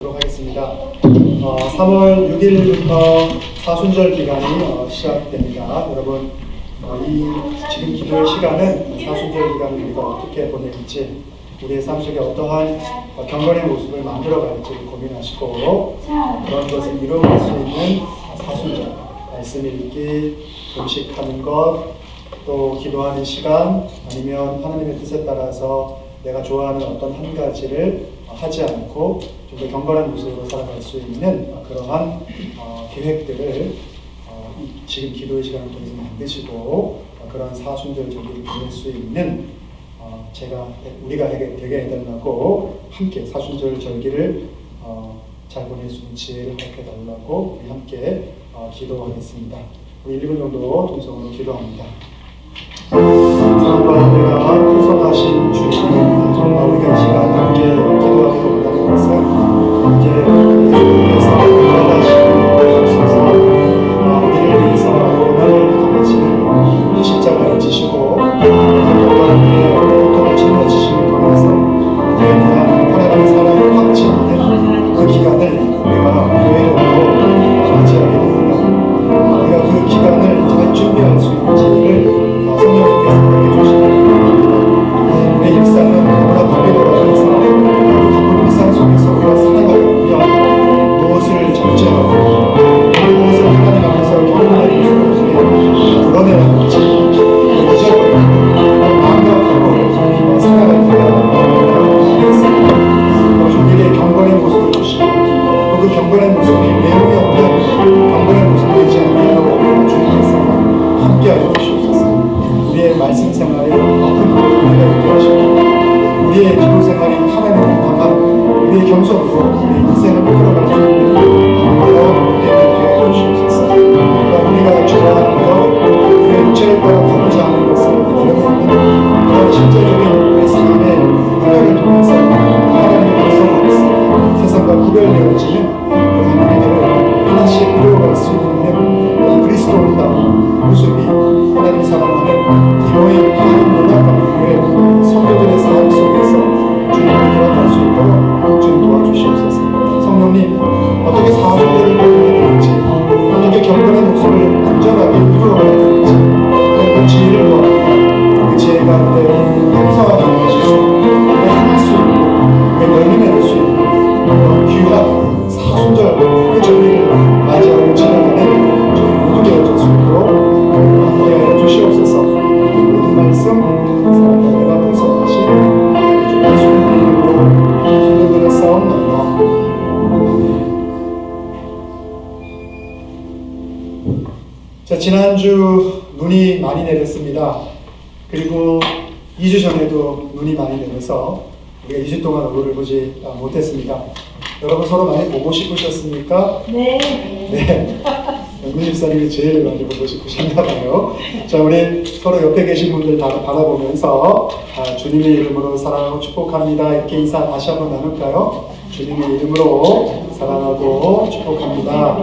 하겠습니다. 3월 6일부터 사순절 기간이 시작됩니다. 여러분, 이 지금 기도의 시간은 사순절 기간을 우리가 어떻게 보낼지, 우리의 삶 속에 어떠한 경건의 모습을 만들어갈지 고민하시고, 그런 것을 이루어갈 수 있는 사순절, 말씀 읽기, 음식하는 것, 또 기도하는 시간, 아니면 하나님의 뜻에 따라서 내가 좋아하는 어떤 한 가지를 하지 않고 좀 더 경건한 모습으로 살아갈 수 있는 그러한 계획들을 지금 기도의 시간을 통해서 만드시고 그런 사순절 절기를 보낼 수 있는 우리가 되게 해달라고, 함께 사순절 절기를 잘 보낼 수 있는 지혜를 허락해달라고 우리 함께 기도하겠습니다. 우리 1분 정도 동성으로 기도합니다. 사랑과 은혜가 풍성하신 주님, 우리가 이 시간 함께 기도하기로 원하는 것은 이제 예수님께서 구원하시고 앞서서 우리를 위해서 고난을 당하시는 십자가를 지시고 우리의 고통을 짊어지심을 통해서 우리에 대한 하나님의 사랑을 확증하는 그 기간을 우리가 교회로 맞이하게 됩니다. 우리가 그 기간을 잘 준비할 수 있는 지혜를 성령님께서 해주시기 바랍니다. 우리의 일상은 너무나 바쁘더라고서 바쁜 일상 속에서 우리가 살아가면 무엇을 절제하고 무엇을 하나님 앞에서 경건의 모습을 드러내야 할지 잊어버리고 망각하고 살아갈 때가 있습니다. 우리에게 경건의 모습을 주시고 또 그 경건의 모습이 내용이 없는 경건의 모습이 되지 않도록 주님께서 함께하여 주시옵소서. 우리의 말씀 생활에 큰 은혜가 있게 하시고 우리의 기도 생활에 하나님을 향한 우리의 겸손으로 우리의 인생을 끌어갈 수 있는 그런 은혜가 되게 해주시옵소서. 우리가 좋아하는 것, 우리의 육체를 따라가고자 하는 것을 이루는 그런 실제적인 우리의 삶의 훈련을 통해서 하나님의 백성으로서 세상과 구별되어지는 그런 일들을 하나씩 이루어갈 수 있는 그리스도인다운 모습이 하나님이 사랑하는 기도의 한 문화 가운데 성도들의 삶 속에서 주님을 드러날 수 있도록 주님 도와주시옵소서. 성령님, 어떻게 사순절을 보내야 될지, 어떻게 경건의 모습을 안전하게 이루어가야 될지, 그 지혜를 구합니다. 그 지혜 가운데 행사하게 하시고 우리가 행할 수 있고 우리가 열림해낼 수 있는 그런 귀한 사순절 그 절기를 맞이하고 지나가는 저희 모두 되어질 수 있도록 함께하여 주시옵소서. 모든 말씀 사랑과 은혜가 풍성하신 예수님의 이름으로 기도드렸사옵나이다. 자, 지난주 눈이 많이 내렸습니다. 그리고 2주 전에도 눈이 많이 내려서 우리가 2주 동안 얼굴을 보지 못했습니다. 여러분 서로 많이 보고 싶으셨습니까? 네. 네. 윤 집사님이 제일 많이 보고 싶으셨나 봐요. 자, 우리 서로 옆에 계신 분들 다 바라보면서 주님의 이름으로 사랑하고 축복합니다. 이렇게 인사 다시 한번 나눌까요? 주님의 이름으로 사랑하고 축복합니다.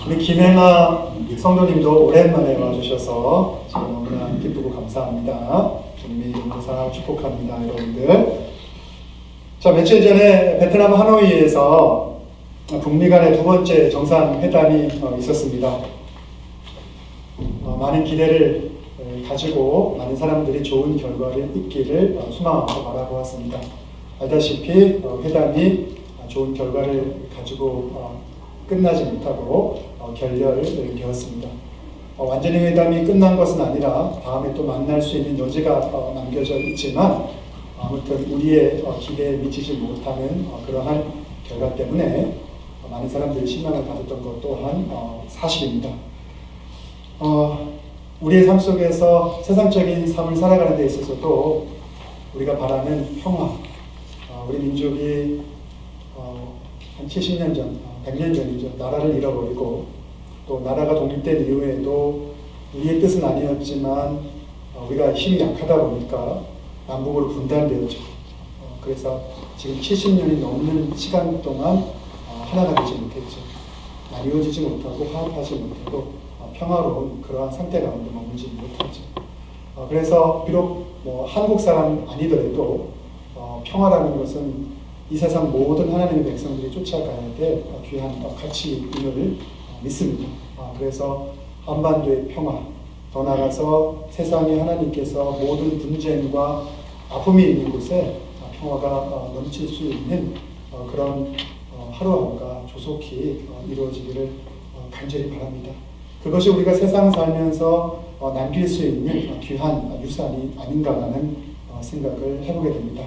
우리 김혜나 성도님도 오랜만에 와주셔서 지금 너무나 기쁘고 감사합니다. 주님의 이름으로 사랑하고 축복합니다, 여러분들. 자, 며칠 전에 베트남 하노이에서 북미 간의 두 번째 정상회담이 있었습니다. 많은 기대를 가지고 많은 사람들이 좋은 결과를 있기를 소망하고 바라보았습니다. 알다시피 회담이 좋은 결과를 가지고 끝나지 못하고 결렬되었습니다. 완전히 회담이 끝난 것은 아니라 다음에 또 만날 수 있는 여지가 남겨져 있지만 아무튼 우리의 기대에 미치지 못하는 그러한 결과 때문에 많은 사람들이 실망을 받았던 것 또한 사실입니다. 우리의 삶 속에서 세상적인 삶을 살아가는 데 있어서도 우리가 바라는 평화, 우리 민족이 한 70년 전, 100년 전이죠. 나라를 잃어버리고 또 나라가 독립된 이후에도 우리의 뜻은 아니었지만 우리가 힘이 약하다 보니까 남북으로 분단되었죠. 그래서 지금 70년이 넘는 시간 동안 하나가 되지 못했죠. 나뉘어지지 못하고 화합하지 못하고 평화로운 그러한 상태 가운데 머물지 못했죠. 그래서 비록 한국 사람 아니더라도 평화라는 것은 이 세상 모든 하나님의 백성들이 쫓아가야 될 귀한 가치임을 믿습니다. 그래서 한반도의 평화, 더 나아가서 세상에 하나님께서 모든 분쟁과 아픔이 있는 곳에 평화가 넘칠 수 있는 그런 하루하루가 조속히 이루어지기를 간절히 바랍니다. 그것이 우리가 세상 살면서 남길 수 있는 귀한 유산이 아닌가라는 생각을 해보게 됩니다.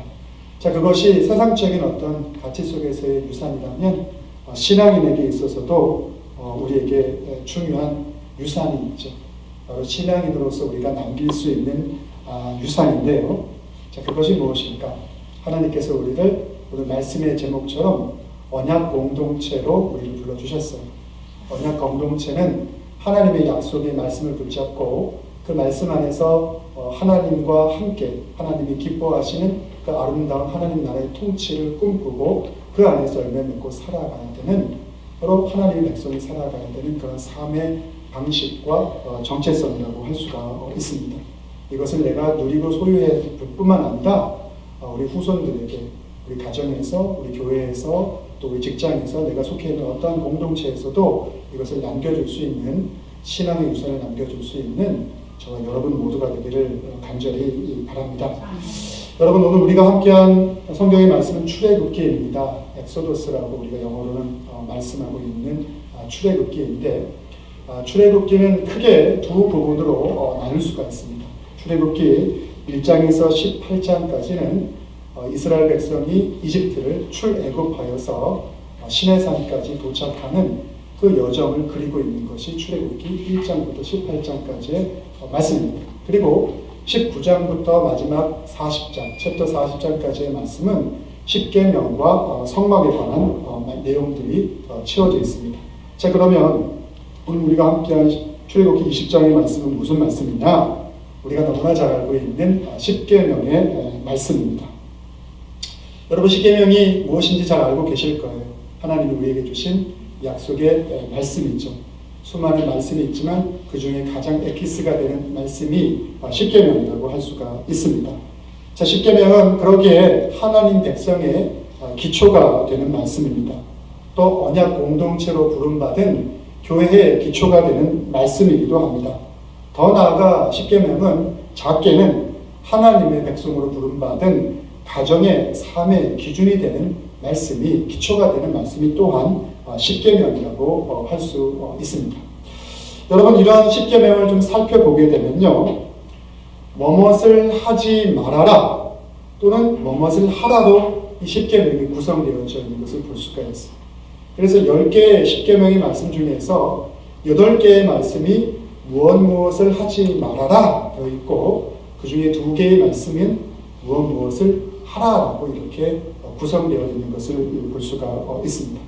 자, 그것이 세상적인 어떤 가치 속에서의 유산이라면 신앙인에게 있어서도 우리에게 중요한 유산이 있죠. 바로 신앙인으로서 우리가 남길 수 있는 유산인데요. 자, 그것이 무엇일까? 하나님께서 우리를 오늘 말씀의 제목처럼 언약 공동체로 우리를 불러주셨어요. 언약 공동체는 하나님의 약속의 말씀을 붙잡고 그 말씀 안에서 하나님과 함께 하나님이 기뻐하시는 그 아름다운 하나님 나라의 통치를 꿈꾸고 그 안에서 열매 맺고 살아가야 되는, 바로 하나님의 백성이 살아가야 되는 그런 삶의 방식과 정체성이라고 할 수가 있습니다. 이것을 내가 누리고 소유할 뿐만 아니라 우리 후손들에게, 우리 가정에서, 우리 교회에서, 또 우리 직장에서, 내가 속해 있는 어떠한 공동체에서도 이것을 남겨줄 수 있는, 신앙의 유산을 남겨줄 수 있는 저와 여러분 모두가 되기를 간절히 바랍니다. 여러분, 오늘 우리가 함께한 성경의 말씀은 출애굽기입니다. 엑소더스라고 우리가 영어로는 말씀하고 있는 출애굽기인데, 출애굽기는 크게 두 부분으로 나눌 수가 있습니다. 출애굽기 1장에서 18장까지는 이스라엘 백성이 이집트를 출애굽하여서 시내산까지 도착하는 그 여정을 그리고 있는 것이 출애굽기 1장부터 18장까지의 말씀입니다. 그리고 19장부터 마지막 40장, 챕터 40장까지의 말씀은 십계명과 성막에 관한 내용들이 채워져 있습니다. 자, 그러면 오늘 우리가 함께한 출애굽기 20장의 말씀은 무슨 말씀이냐? 우리가 너무나 잘 알고 있는 십계명의 말씀입니다. 여러분, 십계명이 무엇인지 잘 알고 계실 거예요. 하나님이 우리에게 주신 약속의 말씀이죠. 수많은 말씀이 있지만 그 중에 가장 에키스가 되는 말씀이 십계명이라고 할 수가 있습니다. 자, 십계명은 그러기에 하나님 백성의 기초가 되는 말씀입니다. 또 언약 공동체로 부름받은 교회의 기초가 되는 말씀이기도 합니다. 더 나아가 십계명은 작게는 하나님의 백성으로 부름받은 가정의 삶의 기준이 되는 말씀이, 기초가 되는 말씀이 또한 십계명이라고 할 수 있습니다. 여러분, 이러한 십계명을 좀 살펴보게 되면요, 뭐뭇을 하지 말아라 또는 뭐뭇을 하라로 이 십계명이 구성되어져 있는 것을 볼 수가 있습니다. 그래서 10개의 십계명의 말씀 중에서 8개의 말씀이 무엇을 하지 말아라 되어 있고, 그 중에 2개의 말씀은 무엇을 하라라고 이렇게 구성되어 있는 것을 볼 수가 있습니다.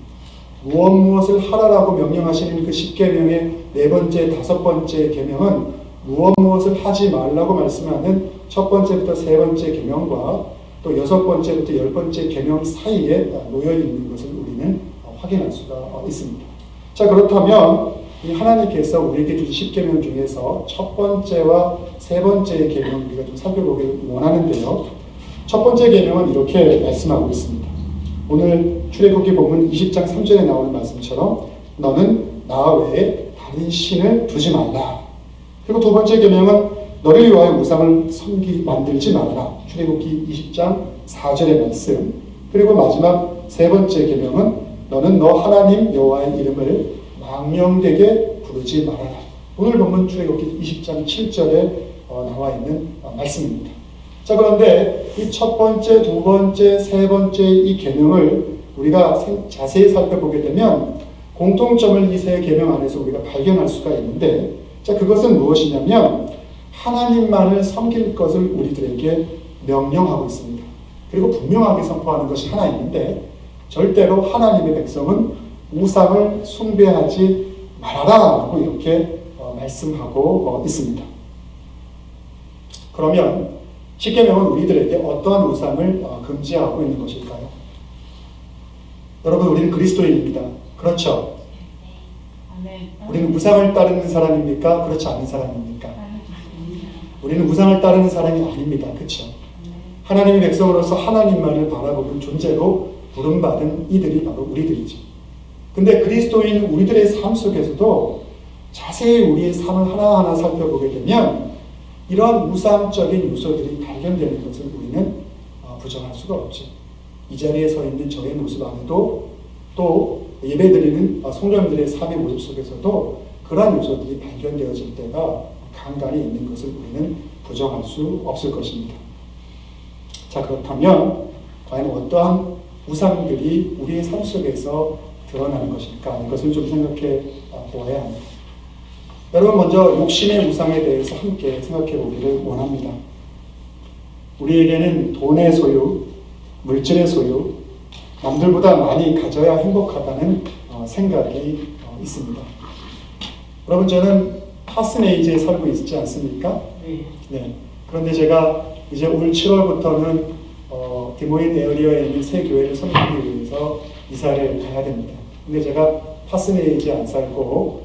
무엇을 하라라고 명령하시는 그 십계명의 4번째, 5번째 계명은 무엇을 하지 말라고 말씀하는 첫 번째부터 3번째 계명과 또 6번째부터 10번째 계명 사이에 놓여 있는 것을 우리는 확인할 수가 있습니다. 자, 그렇다면 이 하나님께서 우리에게 주신 십계명 중에서 첫 번째와 3번째 계명을 우리가 좀 살펴보길 원하는데요. 첫 번째 계명은 이렇게 말씀하고 있습니다. 오늘 출애굽기 본문 20장 3절에 나오는 말씀처럼 너는 나 외에 다른 신을 두지 말라. 그리고 두 번째 계명은 너를 위하여 우상을 만들지 말아라. 출애굽기 20장 4절의 말씀. 그리고 마지막 3번째 계명은 너는 너 하나님 여호와의 이름을 망령되게 부르지 말아라. 오늘 본문 출애굽기 20장 7절에 나와 있는 말씀입니다. 자, 그런데 이 첫 번째, 두 번째, 세 번째 이 계명을 우리가 자세히 살펴보게 되면 공통점을 이 세 계명 안에서 우리가 발견할 수가 있는데, 자, 그것은 무엇이냐면 하나님만을 섬길 것을 우리들에게 명령하고 있습니다. 그리고 분명하게 선포하는 것이 하나 있는데, 절대로 하나님의 백성은 우상을 숭배하지 말아라라고 이렇게 말씀하고 있습니다. 그러면 십계명은 우리들에게 어떠한 우상을 금지하고 있는 것일까요? 여러분, 우리는 그리스도인입니다. 그렇죠? 우리는 우상을 따르는 사람입니까? 그렇지 않은 사람입니까? 우리는 우상을 따르는 사람이 아닙니다. 그렇죠? 하나님의 백성으로서 하나님만을 바라보는 존재로 부름받은 이들이 바로 우리들이죠. 근데 그리스도인 우리들의 삶 속에서도 자세히 우리의 삶을 하나하나 살펴보게 되면 이러한 우상적인 요소들이 발견되는 것을 우리는 부정할 수가 없죠. 이 자리에 서 있는 저의 모습 안에도 또 예배드리는 성도님들의 삶의 모습 속에서도 그러한 요소들이 발견되어질 때가 간간히 있는 것을 우리는 부정할 수 없을 것입니다. 자, 그렇다면 과연 어떠한 우상들이 우리의 삶 속에서 드러나는 것일까? 이것을 좀 생각해 보아야 합니다. 여러분, 먼저 욕심의 우상에 대해서 함께 생각해 보기를 원합니다. 우리에게는 돈의 소유, 물질의 소유, 남들보다 많이 가져야 행복하다는 생각이 있습니다. 여러분, 저는 파스네이즈에 살고 있지 않습니까? 네. 그런데 제가 이제 올 7월부터는 디모인 에어리어에 있는 새 교회를 섬기기 위해서 이사를 가야 됩니다. 근데 제가 파스네이즈에 안 살고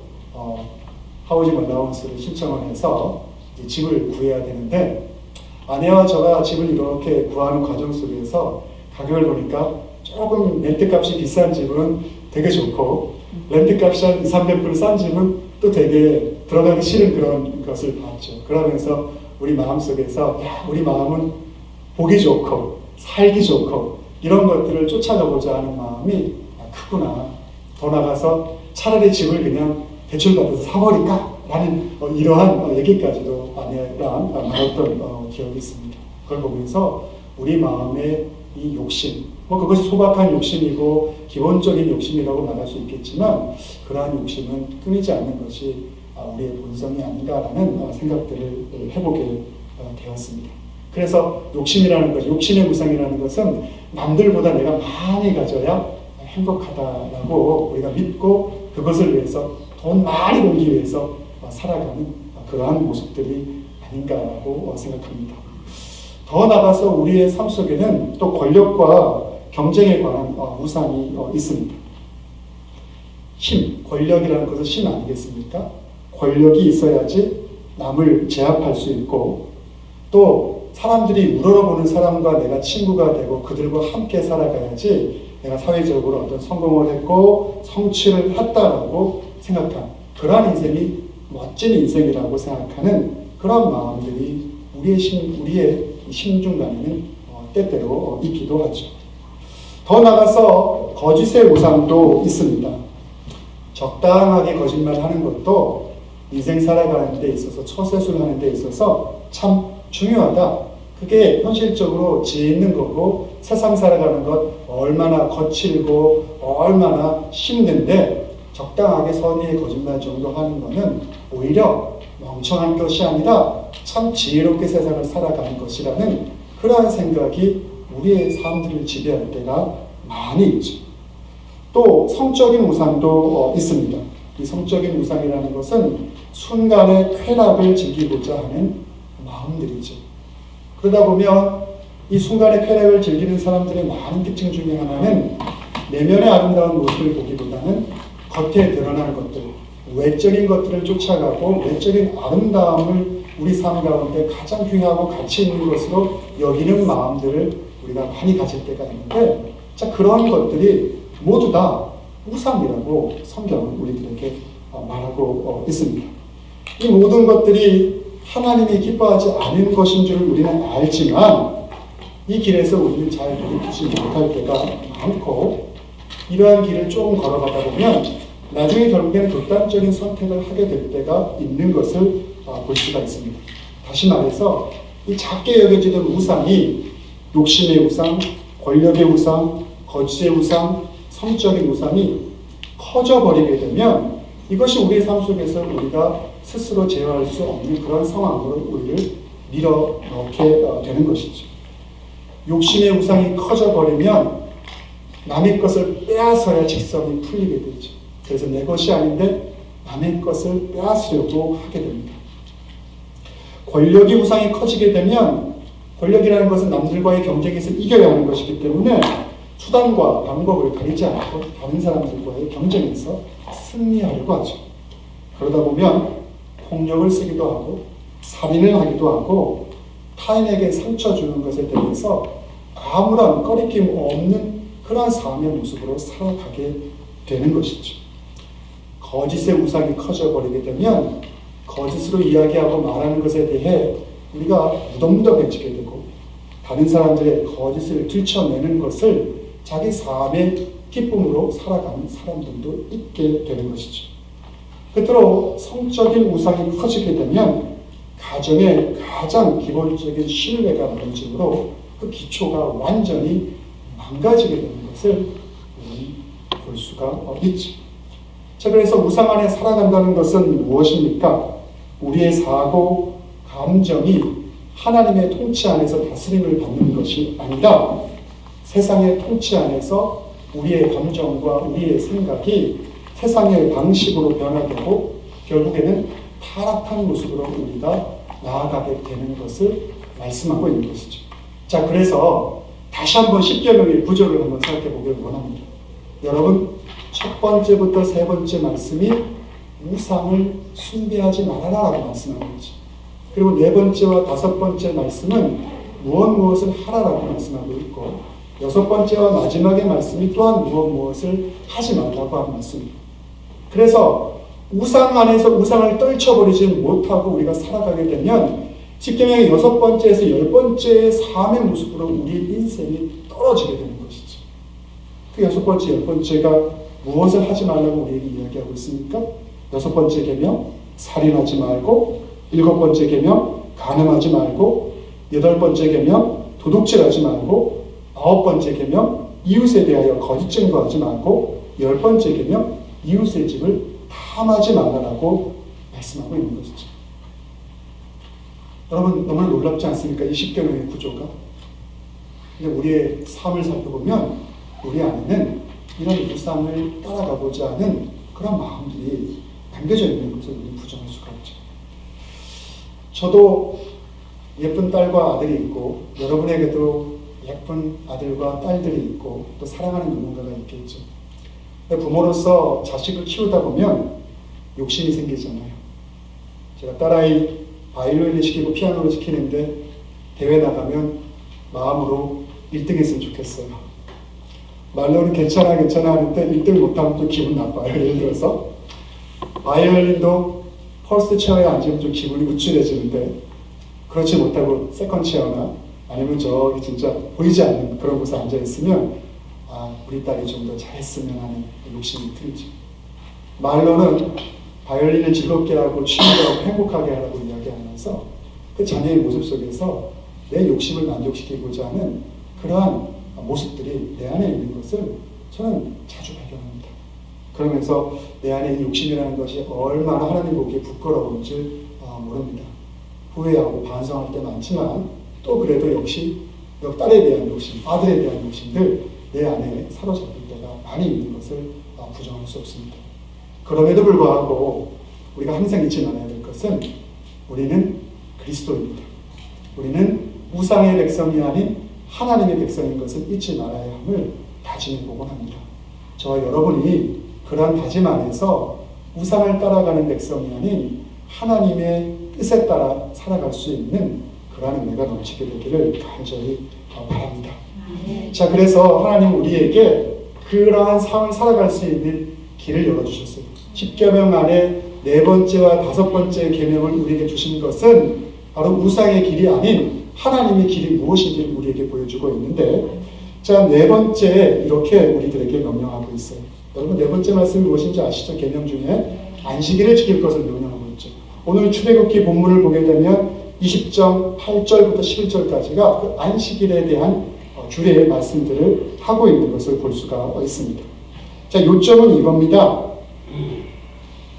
하우징 얼라운스를 신청을 해서 이제 집을 구해야 되는데, 아내와 저가 집을 이렇게 구하는 과정 속에서 가격을 보니까 조금 렌트값이 비싼 집은 되게 좋고, 렌트값이 한 200~300% 싼 집은 또 되게 들어가기 싫은 그런 것을 봤죠. 그러면서 우리 마음속에서 우리 마음은 보기 좋고 살기 좋고 이런 것들을 쫓아가보자 하는 마음이 크구나. 더 나가서 차라리 집을 그냥 대출받아서 사버릴까? 라는 이러한 얘기까지도 아내랑 나눴던 기억이 있습니다. 그걸 보면서 우리 마음의 이 욕심, 그것이 소박한 욕심이고 기본적인 욕심이라고 말할 수 있겠지만, 그러한 욕심은 끊이지 않는 것이 우리의 본성이 아닌가라는 생각들을 해보게 되었습니다. 그래서 욕심이라는 것, 욕심의 우상이라는 것은 남들보다 내가 많이 가져야 행복하다라고 우리가 믿고 그것을 위해서 돈 많이 벌기 위해서 살아가는 그러한 모습들이 아닌가라고 생각합니다. 더 나아가서 우리의 삶 속에는 또 권력과 경쟁에 관한 우상이 있습니다. 힘, 권력이라는 것은 힘 아니겠습니까? 권력이 있어야지 남을 제압할 수 있고, 또 사람들이 우러러보는 사람과 내가 친구가 되고 그들과 함께 살아가야지 내가 사회적으로 어떤 성공을 했고 성취를 했다라고 생각한 그러한 인생이 멋진 인생이라고 생각하는 그런 마음들이 우리의 심중간에는 때때로 있기도 하죠. 더 나아가서 거짓의 우상도 있습니다. 적당하게 거짓말하는 것도 인생 살아가는 데 있어서, 처세술하는 데 있어서 참 중요하다. 그게 현실적으로 지혜 있는 거고, 세상 살아가는 것 얼마나 거칠고 얼마나 힘든데 적당하게 선의의 거짓말 정도 하는 것은 오히려 멍청한 것이 아니라 참 지혜롭게 세상을 살아가는 것이라는 그러한 생각이 우리의 삶들을 지배할 때가 많이 있죠. 또 성적인 우상도 있습니다. 이 성적인 우상이라는 것은 순간의 쾌락을 즐기고자 하는 마음들이죠. 그러다 보면 이 순간의 쾌락을 즐기는 사람들의 많은 특징 중에 하나는 내면의 아름다운 모습을 보기보다는 겉에 드러나는 것들, 외적인 것들을 쫓아가고 외적인 아름다움을 우리 삶 가운데 가장 귀하고 가치 있는 것으로 여기는 마음들을 우리가 많이 가질 때가 있는데, 자, 그런 것들이 모두 다 우상이라고 성경은 우리들에게 말하고 있습니다. 이 모든 것들이 하나님이 기뻐하지 않은 것인 줄 우리는 알지만 이 길에서 우리는 잘 돌이키지 못할 때가 많고, 이러한 길을 조금 걸어가다 보면 나중에 결국에는 극단적인 선택을 하게 될 때가 있는 것을 볼 수가 있습니다. 다시 말해서 이 작게 여겨지던 우상이 욕심의 우상, 권력의 우상, 거짓의 우상, 성적인 우상이 커져버리게 되면 이것이 우리의 삶 속에서 우리가 스스로 제어할 수 없는 그런 상황으로 우리를 밀어넣게 되는 것이죠. 욕심의 우상이 커져버리면 남의 것을 빼앗아야 직성이 풀리게 되죠. 그래서 내 것이 아닌데 남의 것을 빼앗으려고 하게 됩니다. 권력의 우상이 커지게 되면, 권력이라는 것은 남들과의 경쟁에서 이겨야 하는 것이기 때문에 수단과 방법을 가리지 않고 다른 사람들과의 경쟁에서 승리하려고 하죠. 그러다 보면 폭력을 쓰기도 하고 살인을 하기도 하고 타인에게 상처 주는 것에 대해서 아무런 꺼리낌 없는 그러한 삶의 모습으로 살아가게 되는 것이죠. 거짓의 우상이 커져버리게 되면 거짓으로 이야기하고 말하는 것에 대해 우리가 무덤덤해지게 되고 다른 사람들의 거짓을 들춰내는 것을 자기 삶의 기쁨으로 살아가는 사람들도 있게 되는 것이죠. 끝으로 성적인 우상이 커지게 되면 가정의 가장 기본적인 신뢰가 무너지므로 그 기초가 완전히 망가지게 되는 것을 우리는 볼 수가 있지. 자, 그래서 우상 안에 살아간다는 것은 무엇입니까? 우리의 사고, 감정이 하나님의 통치 안에서 다스림을 받는 것이 아니라 세상의 통치 안에서 우리의 감정과 우리의 생각이 세상의 방식으로 변화되고 결국에는 타락한 모습으로 우리가 나아가게 되는 것을 말씀하고 있는 것이죠. 자, 그래서 다시 한번 십계명의 구조를 한번 생각해 보길 원합니다. 여러분, 첫 번째부터 세 번째 말씀이 우상을 숭배하지 말아라라고 말씀하고 있죠. 그리고 네 번째와 다섯 번째 말씀은 무엇을 하라라고 말씀하고 있고, 여섯 번째와 마지막의 말씀이 또한 무엇을 하지 말라고 하는 말씀입니다. 그래서 우상 안에서 우상을 떨쳐버리지 못하고 우리가 살아가게 되면 십계명의 여섯 번째에서 열 번째의 삶의 모습으로 우리 인생이 떨어지게 되는 것이죠. 그 여섯 번째, 열 번째가 무엇을 하지 말라고 우리에게 이야기하고 있습니까? 여섯 번째 계명, 살인하지 말고, 일곱 번째 계명, 간음하지 말고, 여덟 번째 계명, 도둑질하지 말고, 아홉 번째 계명, 이웃에 대하여 거짓 증거하지 말고, 열 번째 계명, 이웃의 집을 탐하지 말라라고 말씀하고 있는 것이죠. 여러분, 너무나 놀랍지 않습니까? 이 십계명의 구조가. 근데 우리의 삶을 살펴보면 우리 안에는 이런 우상을 따라가고자 하는 그런 마음들이 담겨져 있는 것을 우리는 부정할 수가 없죠. 저도 예쁜 딸과 아들이 있고 여러분에게도 예쁜 아들과 딸들이 있고 또 사랑하는 누군가가 있겠죠. 부모로서 자식을 키우다 보면 욕심이 생기잖아요. 제가 딸아이 바이올린을 시키고 피아노를 시키는데 대회 나가면 마음으로 1등 했으면 좋겠어요. 말로는 괜찮아 하는데 1등 못하면 또 기분 나빠요. 예를 들어서 바이올린도 퍼스트 체어에 앉으면 좀 기분이 우쭐해지는데 그렇지 못하고 세컨 체어나 아니면 저기 진짜 보이지 않는 그런 곳에 앉아있으면 우리 딸이 좀 더 잘했으면 하는 욕심이 들죠. 말로는 바이올린을 즐겁게 하고 취미로 하고 행복하게 하라고 이야기하면서 그 자녀의 모습 속에서 내 욕심을 만족시키고자 하는 그러한 모습들이 내 안에 있는 것을 저는 자주 발견합니다. 그러면서 내 안에 이 욕심이라는 것이 얼마나 하나님 보기에 부끄러운지 모릅니다. 후회하고 반성할 때 많지만 또 그래도 역시 딸에 대한 욕심, 아들에 대한 욕심들 내 안에 사로잡힐 때가 많이 있는 것을 부정할 수 없습니다. 그럼에도 불구하고 우리가 항상 잊지 말아야 될 것은 우리는 그리스도입니다. 우리는 우상의 백성이 아닌 하나님의 백성인 것을 잊지 말아야 함을 다짐해보곤 합니다. 저와 여러분이 그러한 다짐 안에서 우상을 따라가는 백성이 아닌 하나님의 뜻에 따라 살아갈 수 있는 그러한 은혜가 넘치게 되기를 간절히 바랍니다. 자, 그래서 하나님 우리에게 그러한 삶을 살아갈 수 있는 길을 열어주셨어요. 십계명 안에 네 번째와 다섯 번째 계명을 우리에게 주신 것은 바로 우상의 길이 아닌 하나님의 길이 무엇인지 우리에게 보여주고 있는데, 자, 네 번째 이렇게 우리들에게 명령하고 있어요. 여러분, 네 번째 말씀이 무엇인지 아시죠? 계명 중에 안식일을 지킬 것을 명령하고 있죠. 오늘 출애굽기 본문을 보게 되면 20장 8절부터 11절까지가 그 안식일에 대한 주례의 말씀들을 하고 있는 것을 볼 수가 있습니다. 자, 요점은 이겁니다.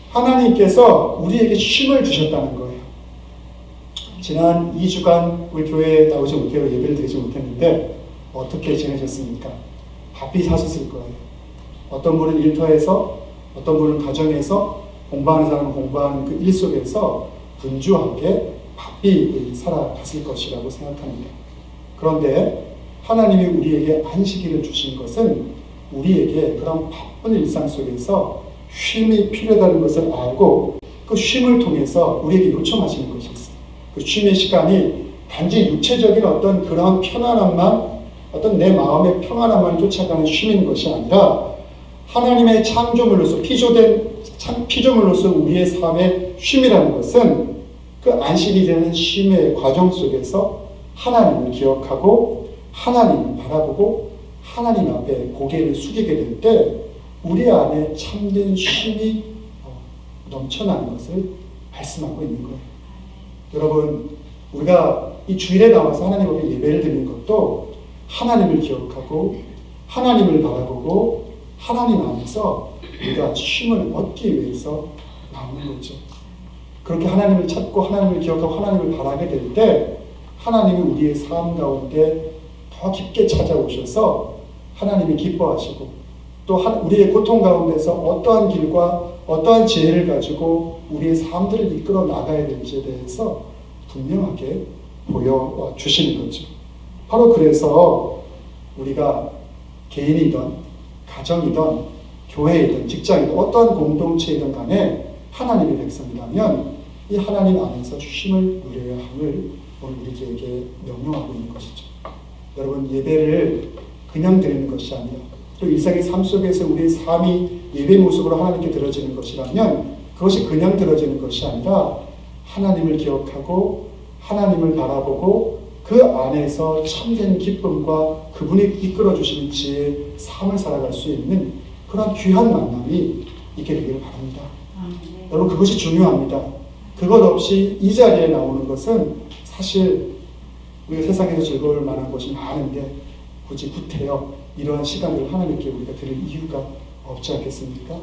하나님께서 우리에게 쉼을 주셨다는 거예요. 지난 2주간 우리 교회에 나오지 못해서 예배를 드리지 못했는데 어떻게 지내셨습니까? 바삐 사셨을 거예요. 어떤 분은 일터에서, 어떤 분은 가정에서, 공부하는 사람은 공부하는 그 일 속에서 분주하게 바삐 살아갔을 것이라고 생각합니다. 그런데 하나님이 우리에게 안식일을 주신 것은 우리에게 그런 바쁜 일상 속에서 쉼이 필요하다는 것을 알고 그 쉼을 통해서 우리에게 요청하시는 것이 있어요. 그 쉼의 시간이 단지 육체적인 어떤 그런 편안함만, 어떤 내 마음의 평안함만 쫓아가는 쉼인 것이 아니라 하나님의 창조물로서 피조물로서 우리의 삶의 쉼이라는 것은 그 안식이 되는 쉼의 과정 속에서 하나님을 기억하고 하나님을 바라보고 하나님 앞에 고개를 숙이게 될 때 우리 안에 참된 쉼이 넘쳐나는 것을 말씀하고 있는 거예요. 여러분, 우리가 이 주일에 나와서 하나님 앞에 예배를 드리는 것도 하나님을 기억하고 하나님을 바라보고 하나님 안에서 우리가 쉼을 얻기 위해서 나오는 거죠. 그렇게 하나님을 찾고 하나님을 기억하고 하나님을 바라게 될 때 하나님이 우리의 삶 가운데 더 깊게 찾아오셔서 하나님이 기뻐하시고 또 우리의 고통 가운데서 어떠한 길과 어떠한 지혜를 가지고 우리의 삶들을 이끌어 나가야 될지에 대해서 분명하게 보여주시는 거죠. 바로 그래서 우리가 개인이든 가정이든 교회이든 직장이든 어떠한 공동체이든 간에 하나님의 백성이라면 이 하나님 안에서 쉼을 누려야 함을 오늘 우리에게 명령하고 있는 것이죠. 여러분, 예배를 그냥 드리는 것이 아니라 또 일상의 삶 속에서 우리의 삶이 예배 모습으로 하나님께 드려지는 것이라면 그것이 그냥 드려지는 것이 아니라 하나님을 기억하고 하나님을 바라보고 그 안에서 참된 기쁨과 그분이 이끌어주시는 지혜의 삶을 살아갈 수 있는 그런 귀한 만남이 있게 되기를 바랍니다. 여러분, 그것이 중요합니다. 그것 없이 이 자리에 나오는 것은 사실 우리가 세상에서 즐거울 만한 것이 많은데 굳이 구태여 이러한 시간을 하나님께 우리가 드릴 이유가 없지 않겠습니까?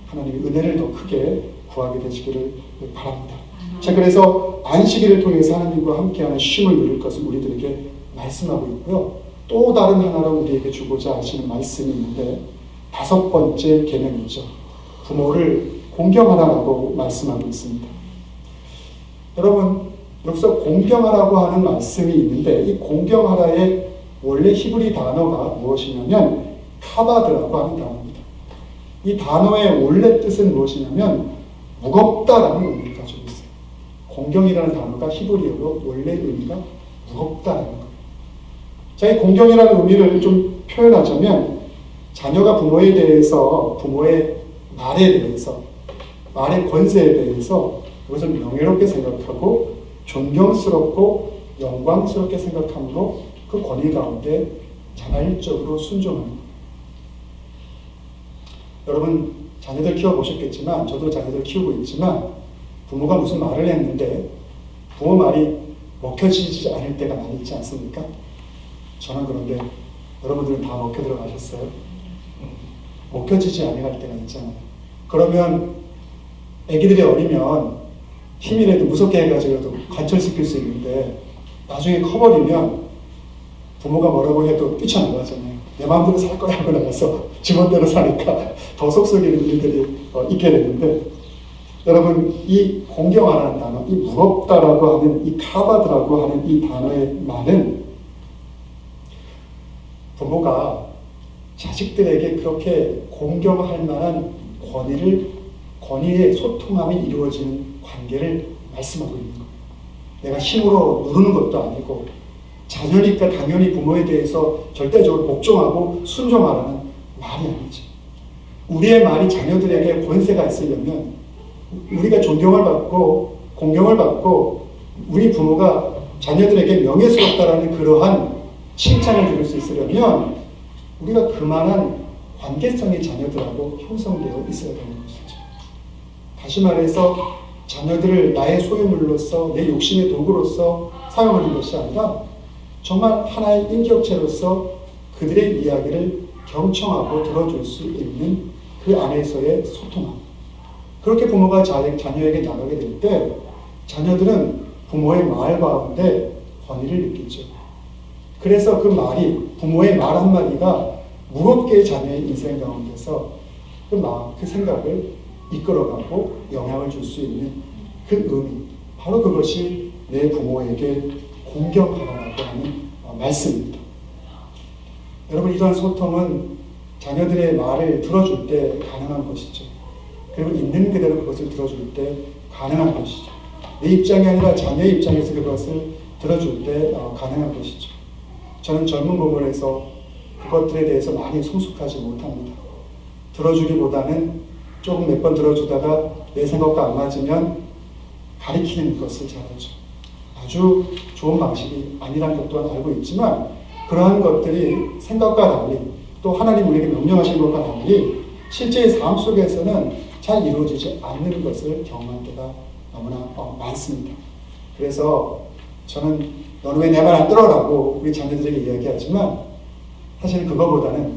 하나님의 은혜를 더 크게 구하게 되시기를 바랍니다. 자, 그래서 안식일을 통해서 하나님과 함께하는 쉼을 누릴 것을 우리들에게 말씀하고 있고요. 또 다른 하나로 우리에게 주고자 하시는 말씀이 있는데 5번째 계명이죠. 부모를 공경하라고 말씀하고 있습니다. 여러분, 여기서 공경하라고 하는 말씀이 있는데 이 공경하라의 원래 히브리 단어가 무엇이냐면 카바드라고 하는 단어입니다. 이 단어의 원래 뜻은 무엇이냐면 무겁다라는 의미를 가지고 있어요. 공경이라는 단어가 히브리어로 원래 의미가 무겁다라는 거예요. 자, 이 공경이라는 의미를 좀 표현하자면 자녀가 부모에 대해서, 부모의 말에 대해서, 말의 권세에 대해서 그것을 명예롭게 생각하고 존경스럽고 영광스럽게 생각함으로 그 권위 가운데 자발적으로 순종하는 거예요. 여러분, 자녀들 키워보셨겠지만 저도 자녀들 키우고 있지만 부모가 무슨 말을 했는데 부모 말이 먹혀지지 않을 때가 많이 있지 않습니까? 저는 그런데 여러분들은 다 먹혀 들어가셨어요? 먹혀지지 않을 때가 있잖아요. 그러면 애기들이 어리면 힘이라도 무섭게 해가지고 관철시킬 수 있는데 나중에 커버리면 부모가 뭐라고 해도 뛰쳐나가잖아요. 내 마음대로 살 거야 하고 나가서 지멋대로 사니까 더 속썩이는 일들이 있게 되는데 여러분, 이 공경하라는 단어, 이 무겁다라고 하는 이 카바드라고 하는 이 단어의 말은 부모가 자식들에게 그렇게 공경할 만한 권위의 소통함이 이루어지는 관계를 말씀하고 있는 거예요. 내가 힘으로 누르는 것도 아니고 자녀니까 당연히 부모에 대해서 절대적으로 복종하고 순종하라는 말이 아니지. 우리의 말이 자녀들에게 권세가 있으려면 우리가 존경을 받고 공경을 받고 우리 부모가 자녀들에게 명예스럽다라는 그러한 칭찬을 들을 수 있으려면 우리가 그만한 관계성이 자녀들하고 형성되어 있어야 되는 것이죠. 다시 말해서 자녀들을 나의 소유물로서 내 욕심의 도구로서 사용하는 것이 아니라 정말 하나의 인격체로서 그들의 이야기를 경청하고 들어줄 수 있는 그 안에서의 소통함. 그렇게 부모가 자녀에게 나가게 될 때 자녀들은 부모의 말 가운데 권위를 느끼죠. 그래서 그 말이, 부모의 말 한마디가 무겁게 자녀의 인생 가운데서 그 마음, 그 생각을 이끌어가고 영향을 줄 수 있는 그 의미, 바로 그것이 내 부모에게 공경하라고 하는 말씀입니다. 여러분, 이러한 소통은 자녀들의 말을 들어줄 때 가능한 것이죠. 그리고 있는 그대로 그것을 들어줄 때 가능한 것이죠. 내 입장이 아니라 자녀의 입장에서 그것을 들어줄 때 가능한 것이죠. 저는 젊은 부분에서 그것들에 대해서 많이 성숙하지 못합니다. 들어주기보다는 조금 몇 번 들어주다가 내 생각과 안 맞으면 가리키는 것을 잘하죠. 아주 좋은 방식이 아니라는 것 또한 알고 있지만 그러한 것들이 생각과 달리 또 하나님 우리에게 명령하신 것과 달리 실제의 삶 속에서는 잘 이루어지지 않는 것을 경험할 때가 너무나 많습니다. 그래서 저는 너는 왜 내 말 안 들어라고 우리 자녀들에게 이야기하지만 사실 그거보다는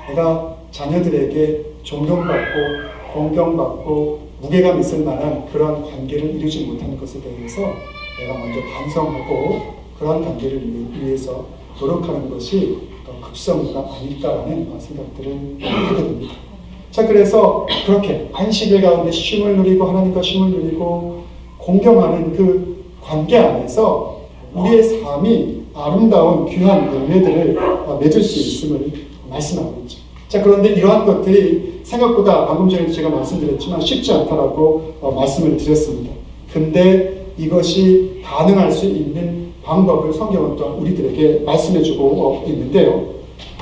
내가 자녀들에게 존경받고 공경받고 무게감 있을 만한 그런 관계를 이루지 못하는 것에 대해서 내가 먼저 반성하고 그런 관계를 위해서 노력하는 것이 더 급선무가 아닐까라는 생각들을 하게 됩니다. 자, 그래서 그렇게 안식일 가운데 쉼을 누리고 하나님과 쉼을 누리고 공경하는 그 관계 안에서 우리의 삶이 아름다운 귀한 열매들을 맺을 수 있음을 말씀하고 있죠. 자, 그런데 이러한 것들이 생각보다 방금 전에도 제가 말씀드렸지만 쉽지 않다라고 말씀을 드렸습니다. 근데 이것이 가능할 수 있는 방법을 성경은 또한 우리들에게 말씀해주고 있는데요.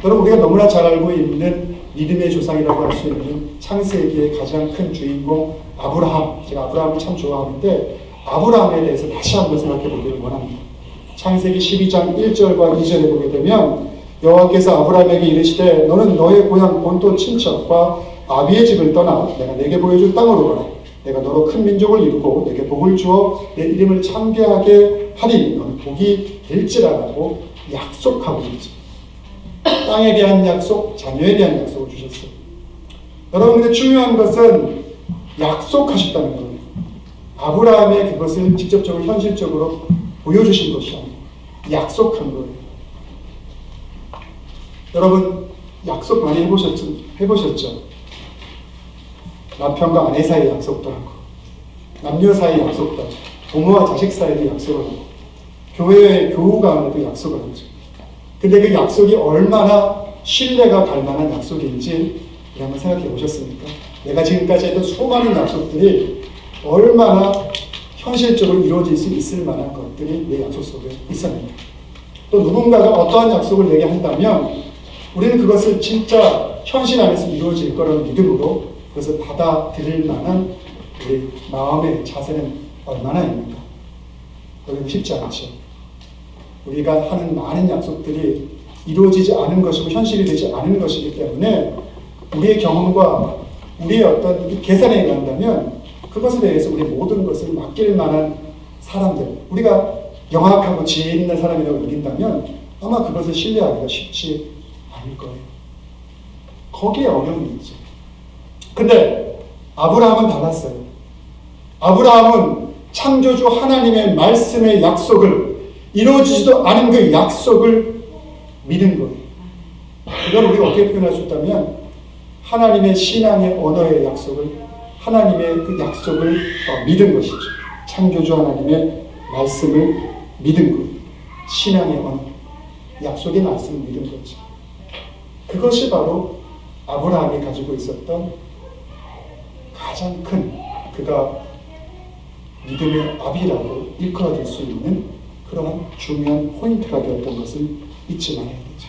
여러분, 우리가 너무나 잘 알고 있는 믿음의 조상이라고 할 수 있는 창세기의 가장 큰 주인공 아브라함. 제가 아브라함을 참 좋아하는데 아브라함에 대해서 다시 한번 생각해 보기를 원합니다. 창세기 12장 1절과 2절에 보게 되면 여호와께서 아브라함에게 이르시되 너는 너의 고향 본토 친척과 아비의 집을 떠나 내가 내게 보여줄 땅으로 가라. 내가 너로 큰 민족을 이루고 내게 복을 주어 내 이름을 창대하게 하리니 너는 복이 될지라라고 약속하고 있죠. 땅에 대한 약속, 자녀에 대한 약속을 주셨어요. 여러분, 근데 중요한 것은 약속하셨다는 거예요. 아브라함의 그것을 직접적으로 현실적으로 보여주신 것이 아니에요. 약속한 거예요. 여러분, 약속 많이 해보셨죠? 남편과 아내 사이의 약속도 하고, 남녀 사이의 약속도 하고, 부모와 자식 사이의 약속을 하고, 교회의 교우 간에도 약속을 하죠. 근데 그 약속이 얼마나 신뢰가 갈 만한 약속인지 한번 생각해 보셨습니까? 내가 지금까지 했던 수많은 약속들이 얼마나 현실적으로 이루어질 수 있을 만한 것들이 내 약속 속에 있었는가. 또 누군가가 어떠한 약속을 내게 한다면 우리는 그것을 진짜 현실 안에서 이루어질 거라는 믿음으로 그것을 받아들일 만한 우리 마음의 자세는 얼마나 있는가. 여러분, 쉽지 않죠. 우리가 하는 많은 약속들이 이루어지지 않은 것이고 현실이 되지 않은 것이기 때문에 우리의 경험과 우리의 어떤 계산에 의한다면 그것에 대해서 우리 모든 것을 맡길 만한 사람들, 우리가 영악하고 지혜 있는 사람이라고 여긴다면 아마 그것을 신뢰하기가 쉽지 않을 거예요. 거기에 어려움이 있죠. 근데 아브라함은 달랐어요. 아브라함은 창조주 하나님의 말씀의 약속을 이루어지지도 않은 그 약속을 믿은 거예요. 이걸 우리가 어떻게 표현할 수 있다면 하나님의 신앙의 언어의 약속을, 하나님의 그 약속을 믿은 것이죠. 창조주 하나님의 말씀을 믿은 것. 신앙의 언어, 약속의 말씀을 믿은 거죠. 그것이 바로 아브라함이 가지고 있었던 가장 큰, 그가 믿음의 아비라고 일컬어질 수 있는 그러한 중요한 포인트가 되었던 것을 잊지 말아야 되죠.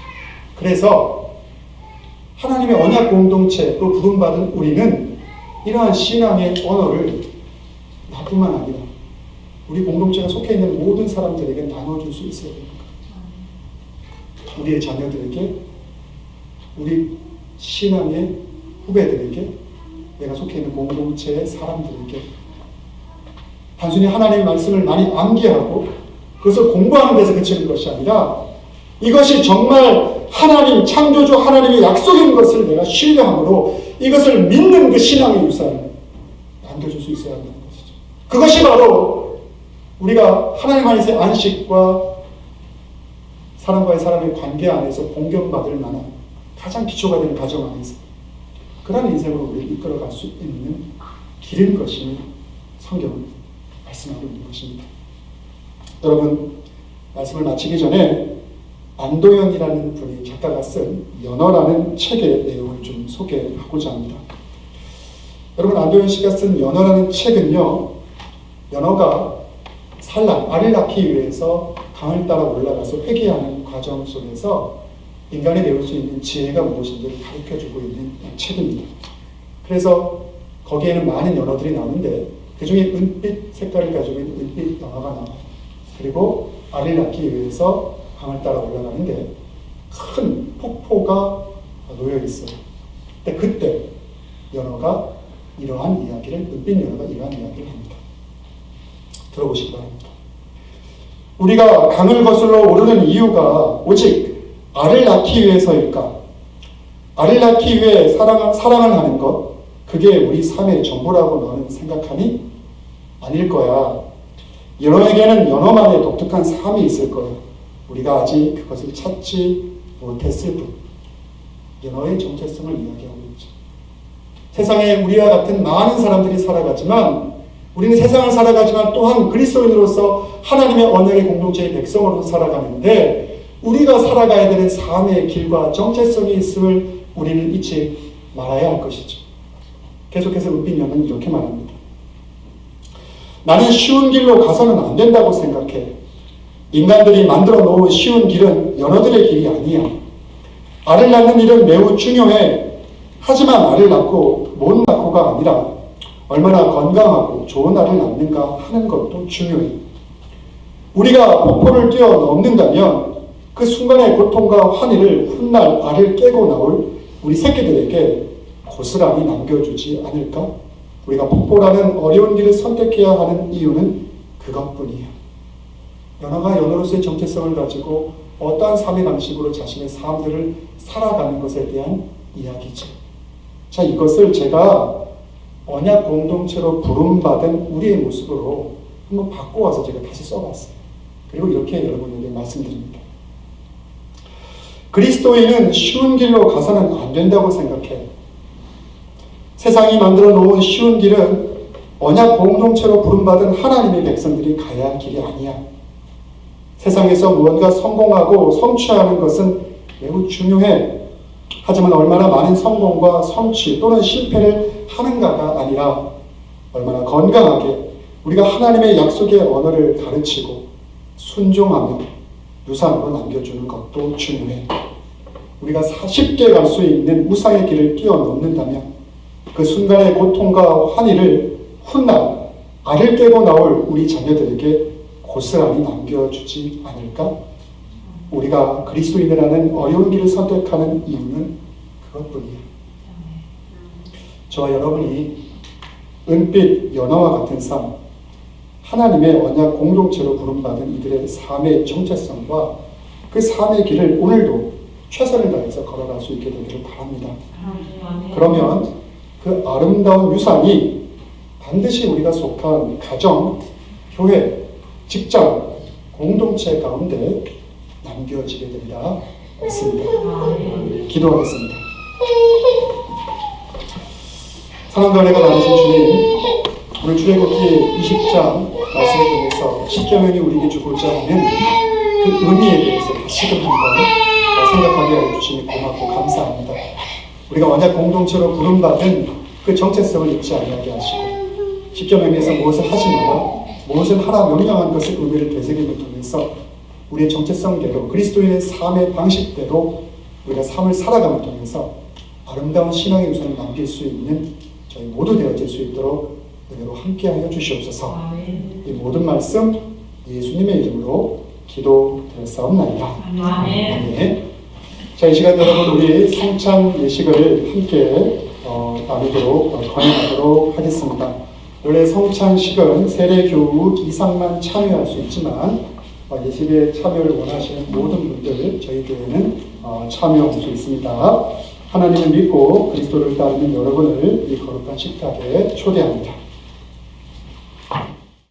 그래서 하나님의 언약 공동체로 부름받은 우리는 이러한 신앙의 언어를 나뿐만 아니라 우리 공동체가 속해 있는 모든 사람들에게 나눠줄 수 있어야 됩니다. 우리의 자녀들에게, 우리 신앙의 후배들에게, 내가 속해 있는 공동체의 사람들에게 단순히 하나님의 말씀을 많이 암기하고 그것을 공부하는 데서 그치는 것이 아니라 이것이 정말 하나님, 창조주 하나님의 약속인 것을 내가 신뢰함으로 이것을 믿는 그 신앙의 유산을 남겨줄 수 있어야 한다는 것이죠. 그것이 바로 우리가 하나님 안에서의 안식과 사람과의 사람의 관계 안에서 공경받을 만한 가장 기초가 되는 가정 안에서 그런 인생으로 우리를 이끌어갈 수 있는 길인 것이 성경은 말씀하고 있는 것입니다. 여러분, 말씀을 마치기 전에 안도현이라는 분이 작가가 쓴 연어라는 책의 내용을 좀 소개하고자 합니다. 여러분, 안도현 씨가 쓴 연어라는 책은요, 연어가 산란, 알을 낳기 위해서 강을 따라 올라가서 회개하는 과정 속에서 인간이 배울 수 있는 지혜가 무엇인지를 가르쳐주고 있는 책입니다. 그래서 거기에는 많은 연어들이 나오는데 그 중에 은빛 색깔을 가지고 있는 은빛 연어가 나와요. 그리고 알을 낳기 위해서 강을 따라 올라가는 게 큰 폭포가 놓여 있어요. 근데 그때 연어가 이러한 이야기를, 은빛 연어가 이러한 이야기를 합니다. 들어보시기 바랍니다. 우리가 강을 거슬러 오르는 이유가 오직 알을 낳기 위해서일까? 알을 낳기 위해 사랑을 하는 것, 그게 우리 삶의 전부라고 너는 생각하니? 아닐 거야. 연어에게는 연어만의 독특한 삶이 있을 거야. 우리가 아직 그것을 찾지 못했을 뿐. 연어의 정체성을 이야기하고 있죠. 세상에 우리와 같은 많은 사람들이 살아가지만, 우리는 세상을 살아가지만 또한 그리스도인으로서 하나님의 언약의 공동체의 백성으로서 살아가는데, 우리가 살아가야 되는 삶의 길과 정체성이 있음을 우리는 잊지 말아야 할 것이죠. 계속해서 은빛 연어는 이렇게 말합니다. 나는 쉬운 길로 가서는 안 된다고 생각해. 인간들이 만들어 놓은 쉬운 길은 연어들의 길이 아니야. 알을 낳는 일은 매우 중요해. 하지만 알을 낳고 못 낳고가 아니라 얼마나 건강하고 좋은 알을 낳는가 하는 것도 중요해. 우리가 폭포를 뛰어넘는다면 그 순간의 고통과 환희를 훗날 알을 깨고 나올 우리 새끼들에게 고스란히 남겨주지 않을까? 우리가 폭포라는 어려운 길을 선택해야 하는 이유는 그것뿐이야. 연어가 연어로서의 정체성을 가지고 어떠한 삶의 방식으로 자신의 삶들을 살아가는 것에 대한 이야기죠. 자, 이것을 제가 언약 공동체로 부름받은 우리의 모습으로 한번 바꿔와서 제가 다시 써봤어요. 그리고 이렇게 여러분에게 말씀드립니다. 그리스도인은 쉬운 길로 가서는 안 된다고 생각해. 세상이 만들어 놓은 쉬운 길은 언약 공동체로 부름받은 하나님의 백성들이 가야 할 길이 아니야. 세상에서 무언가 성공하고 성취하는 것은 매우 중요해. 하지만 얼마나 많은 성공과 성취 또는 실패를 하는가가 아니라 얼마나 건강하게 우리가 하나님의 약속의 언어를 가르치고 순종하며 유산으로 남겨주는 것도 중요해. 우리가 쉽게 갈 수 있는 무상의 길을 뛰어넘는다면 그 순간의 고통과 환희를 훗날 알을 깨고 나올 우리 자녀들에게 고스란히 남겨주지 않을까? 우리가 그리스도인이라는 어려운 길을 선택하는 이유는 그것뿐이야. 저와 여러분이 은빛 연어와 같은 삶, 하나님의 언약 공동체로 부름받은 이들의 삶의 정체성과 그 삶의 길을 오늘도 최선을 다해서 걸어갈 수 있게 되기를 바랍니다. 그러면 그 아름다운 유산이 반드시 우리가 속한 가정, 교회, 직장, 공동체 가운데 남겨지게 되리라 믿습니다. 기도하겠습니다. 사랑과 은혜가 많으신 주님, 오늘 출애굽기 20장 말씀을 통해서 십계명이 우리에게 주고자 하는 그 의미에 대해서 다시금 한번 생각하게 하여 주시니 고맙고 감사합니다. 우리가 언약 공동체로 부름받은 그 정체성을 잊지 않게 하시고 십계명에서 무엇을 하지 마라, 무엇을 하라 명령한 것의 의미를 되새김을 통해서 우리의 정체성대로 그리스도인의 삶의 방식대로 우리가 삶을 살아감을 통해서 아름다운 신앙의 유산을 남길 수 있는 저희 모두 되어질 수 있도록 은혜로 함께하여 주시옵소서. 이 모든 말씀 예수님의 이름으로 기도드렸사옵나이다. 아멘. 자, 이 시간 여러분 우리 성찬 예식을 함께 나누도록 권유하도록 하겠습니다. 원래 성찬식은 세례교우 이상만 참여할 수 있지만 예식에 참여를 원하시는 모든 분들 저희 교회는 참여할 수 있습니다. 하나님을 믿고 그리스도를 따르는 여러분을 이 거룩한 식탁에 초대합니다.